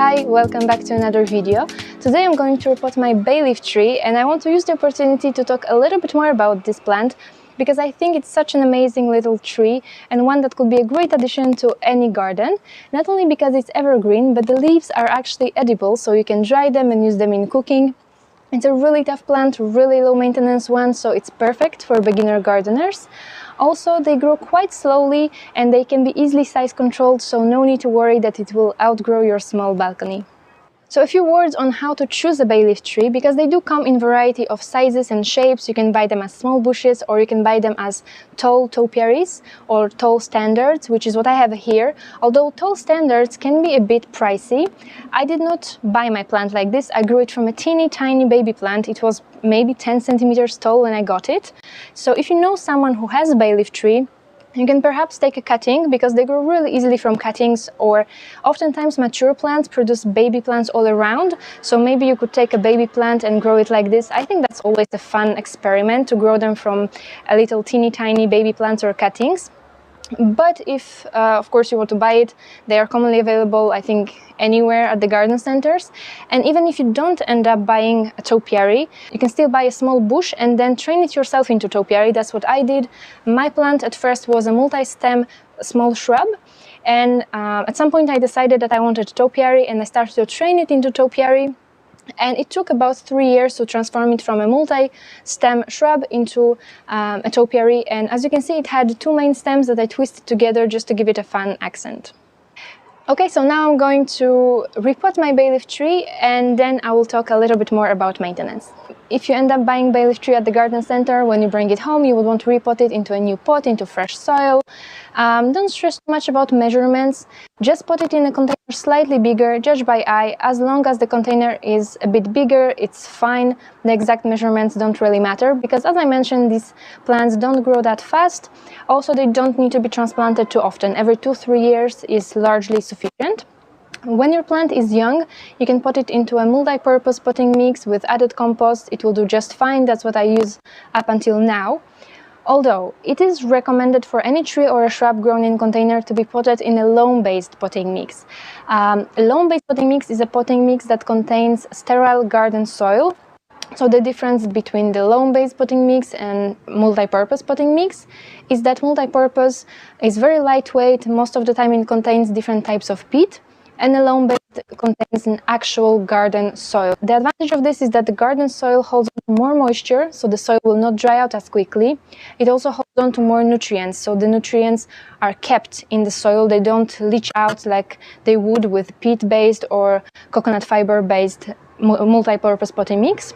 Hi, welcome back to another video. Today I'm going to repot my bay leaf tree, and I want to use the opportunity to talk a little bit more about this plant because I think it's such an amazing little tree and one that could be a great addition to any garden. Not only because it's evergreen, but the leaves are actually edible, so you can dry them and use them in cooking. It's a really tough plant, really low maintenance one, so it's perfect for beginner gardeners. Also, they grow quite slowly and they can be easily size controlled, so no need to worry that it will outgrow your small balcony. So a few words on how to choose a bay leaf tree, because they do come in variety of sizes and shapes. You can buy them as small bushes, or you can buy them as tall topiaries or tall standards, which is what I have here. Although tall standards can be a bit pricey, I did not buy my plant like this. I grew it from a teeny tiny baby plant. It was maybe 10 centimeters tall when I got it. So if you know someone who has a bay leaf tree, you can perhaps take a cutting, because they grow really easily from cuttings, or oftentimes mature plants produce baby plants all around. So maybe you could take a baby plant and grow it like this. I think that's always a fun experiment, to grow them from a little teeny tiny baby plants or cuttings. But if, of course, you want to buy it, they are commonly available, I think, anywhere at the garden centers. And even if you don't end up buying a topiary, you can still buy a small bush and then train it yourself into topiary. That's what I did. My plant at first was a multi-stem small shrub, and at some point I decided that I wanted topiary, and I started to train it into topiary. And it took about 3 years to transform it from a multi-stem shrub into a topiary. And as you can see, it had 2 main stems that I twisted together just to give it a fun accent. Okay, so now I'm going to repot my bay leaf tree, and then I will talk a little bit more about maintenance. If you end up buying bay leaf tree at the garden center, when you bring it home, you would want to repot it into a new pot, into fresh soil. Don't stress too much about measurements. Just put it in a container slightly bigger, judge by eye. As long as the container is a bit bigger, it's fine. The exact measurements don't really matter, because as I mentioned, these plants don't grow that fast. Also, they don't need to be transplanted too often. Every 2-3 years is largely sufficient. When your plant is young, you can put it into a multi-purpose potting mix with added compost. It will do just fine. That's what I use up until now. Although it is recommended for any tree or a shrub grown in container to be potted in a loam-based potting mix. A loam-based potting mix is a potting mix that contains sterile garden soil. So the difference between the loam-based potting mix and multi-purpose potting mix is that multi-purpose is very lightweight. Most of the time it contains different types of peat, and the loam-based contains an actual garden soil. The advantage of this is that the garden soil holds on to more moisture, so the soil will not dry out as quickly. It also holds on to more nutrients, so the nutrients are kept in the soil. They don't leach out like they would with peat-based or coconut fiber-based multi-purpose potting mix.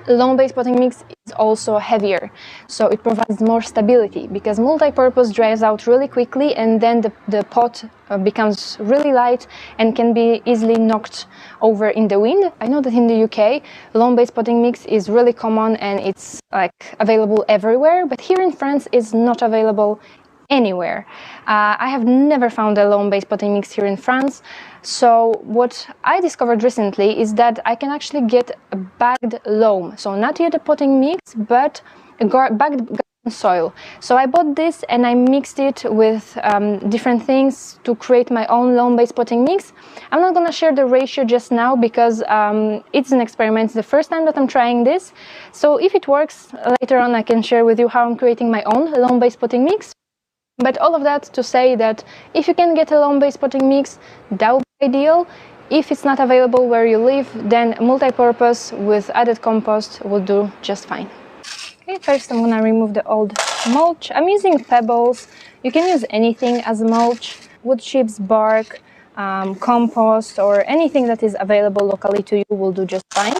Loam-based potting mix is also heavier, so it provides more stability, because multi-purpose dries out really quickly, and then the pot becomes really light and can be easily knocked over in the wind. I know that in the UK, loam-based potting mix is really common and it's like available everywhere, but here in France it's not available anywhere. I have never found a loam-based potting mix here in France. So what I discovered recently is that I can actually get a bagged loam. So not yet a potting mix, but a bagged garden soil. So I bought this and I mixed it with different things to create my own loam-based potting mix. I'm not gonna share the ratio just now, because it's an experiment. It's the first time that I'm trying this. So if it works, later on I can share with you how I'm creating my own loam-based potting mix. But all of that to say that if you can get a loam-based potting mix, that would be ideal. If it's not available where you live, then multi-purpose with added compost will do just fine. Okay, first I'm gonna remove the old mulch. I'm using pebbles. You can use anything as mulch, wood chips, bark, compost, or anything that is available locally to you will do just fine.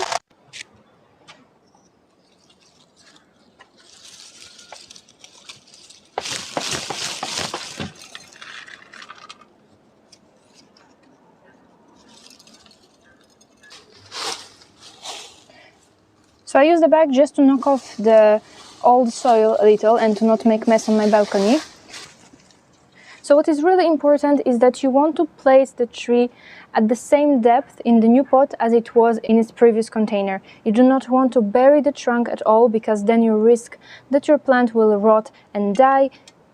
So I use the bag just to knock off the old soil a little and to not make mess on my balcony. So what is really important is that you want to place the tree at the same depth in the new pot as it was in its previous container. You do not want to bury the trunk at all, because then you risk that your plant will rot and die.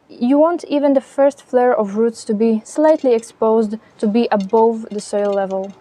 You want even the first flare of roots to be slightly exposed, to be above the soil level.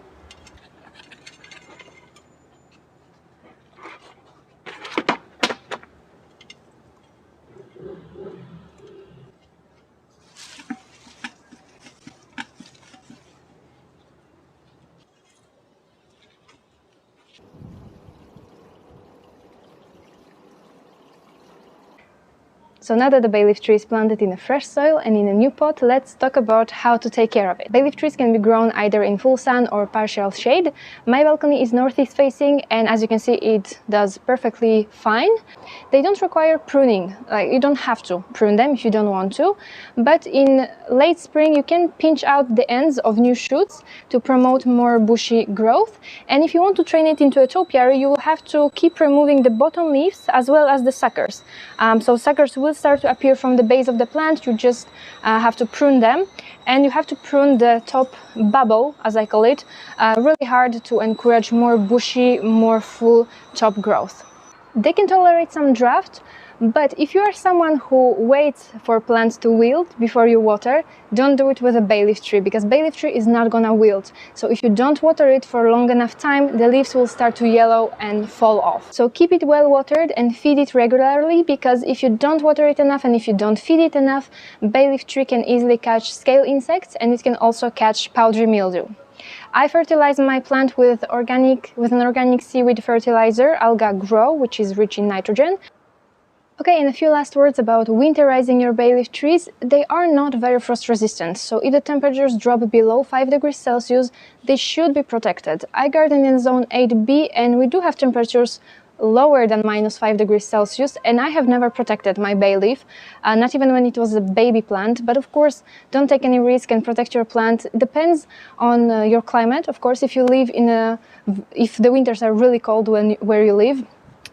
So now that the bay leaf tree is planted in a fresh soil and in a new pot, let's talk about how to take care of it. Bay leaf trees can be grown either in full sun or partial shade. My balcony is northeast facing, and as you can see, it does perfectly fine. They don't require pruning, like you don't have to prune them if you don't want to, but in late spring you can pinch out the ends of new shoots to promote more bushy growth. And if you want to train it into a topiary, you will have to keep removing the bottom leaves as well as the suckers. So suckers will start to appear from the base of the plant. You just have to prune them, and you have to prune the top bubble, as I call it, really hard to encourage more bushy, more full top growth. They can tolerate some drought, but if you are someone who waits for plants to wilt before you water, don't do it with a bay leaf tree, because bay leaf tree is not gonna wilt. So if you don't water it for long enough time, the leaves will start to yellow and fall off. So keep it well watered and feed it regularly, because if you don't water it enough and if you don't feed it enough, bay leaf tree can easily catch scale insects, and it can also catch powdery mildew. I fertilize my plant with an organic seaweed fertilizer, Alga Grow, which is rich in nitrogen. Okay, and a few last words about winterizing your bay leaf trees. They are not very frost resistant, so if the temperatures drop below 5 degrees Celsius, they should be protected. I garden in zone 8B, and we do have temperatures lower than -5 degrees Celsius, and I have never protected my bay leaf, not even when it was a baby plant. But of course, don't take any risk and protect your plant. It depends on your climate. Of course, if you live if the winters are really cold where you live,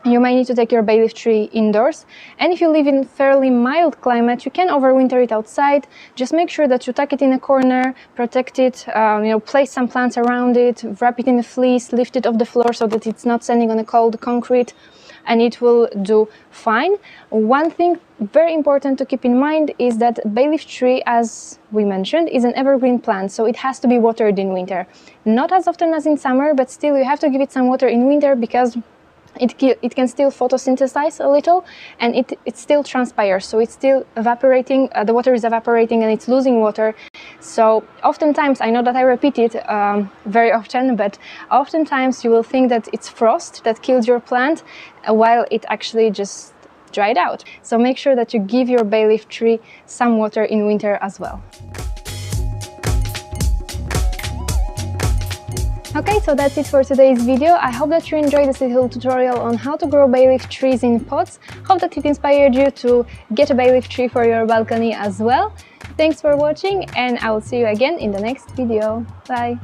you may need to take your bay leaf tree indoors. And if you live in fairly mild climate, you can overwinter it outside. Just make sure that you tuck it in a corner, protect it, place some plants around it, wrap it in a fleece, lift it off the floor so that it's not standing on a cold concrete, and it will do fine. One thing very important to keep in mind is that bay leaf tree, as we mentioned, is an evergreen plant, so it has to be watered in winter. Not as often as in summer, but still you have to give it some water in winter, because it can still photosynthesize a little, and it still transpires, so it's still evaporating, the water is evaporating and it's losing water. So oftentimes, I know that I repeat it very often, but oftentimes you will think that it's frost that killed your plant, while it actually just dried out. So make sure that you give your bay leaf tree some water in winter as well. Okay, so that's it for today's video. I hope that you enjoyed this little tutorial on how to grow bay leaf trees in pots. Hope that it inspired you to get a bay leaf tree for your balcony as well. Thanks for watching, and I will see you again in the next video. Bye!